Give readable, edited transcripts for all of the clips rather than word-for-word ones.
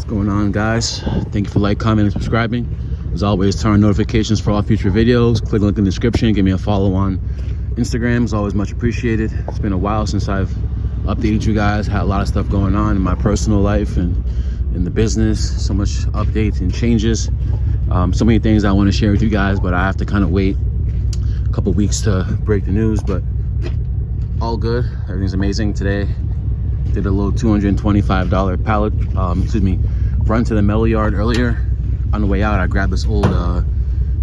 What's going on, guys? Thank you for like, comment, and subscribing. As always, turn on notifications for all future videos. Click the link in the description. Give me a follow on Instagram. It's always much appreciated. It's been a while since I've updated you guys. Had a lot of stuff going on in my personal life and in the business. So much updates and changes. So many things I want to share with you guys, but I have to kind of wait a couple weeks to break the news. But all good. Everything's amazing. Today did a little $225 pallet run to the metal yard earlier. On the way out, I grabbed this old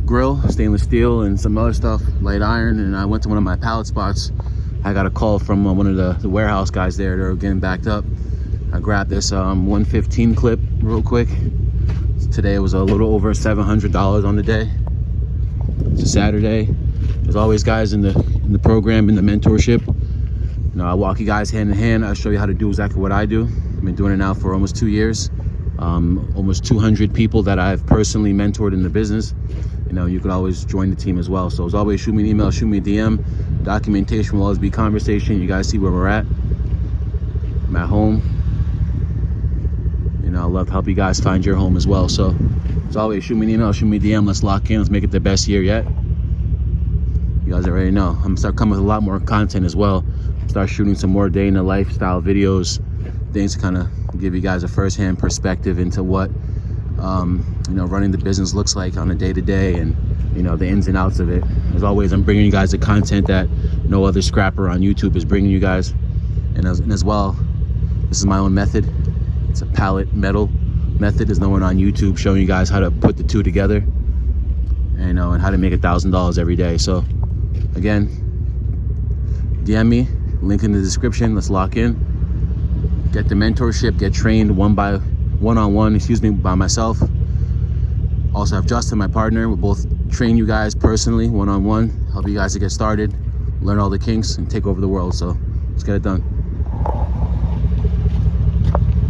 grill, stainless steel, and some other stuff, light iron, and I went to one of my pallet spots. I got a call from one of the warehouse guys there. They were getting backed up. I grabbed this 115 clip real quick. Today it was a little over $700 on the day. It's a Saturday. As always, guys, in the program, in the mentorship, you know, I walk you guys hand in hand. I show you how to do exactly what I do. I've been doing it now for almost 2 years. Almost 200 people that I've personally mentored in the business. You know, you could always join the team as well. So as always, shoot me an email, shoot me a DM. Documentation will always be conversation. You guys see where we're at. I'm at home. You know, I'd love to help you guys find your home as well. So as always, shoot me an email, shoot me a DM. Let's lock in. Let's make it the best year yet. You guys already know. I'm gonna start coming with a lot more content as well. Start shooting some more day in the lifestyle videos, things to kind of give you guys a first-hand perspective into what you know, running the business looks like on a day-to-day, and you know, the ins and outs of it. As always, I'm bringing you guys the content that no other scrapper on YouTube is bringing you guys. And as well, this is my own method. It's a pallet metal method. There's no one on YouTube showing you guys how to put the two together, and, you know, and how to make $1,000 every day. So again, DM me, link in the description. Let's lock in, get the mentorship, get trained one-on-one by myself. Also have Justin, my partner. We'll both train you guys personally, one-on-one, help you guys to get started, learn all the kinks, and take over the world. So let's get it done.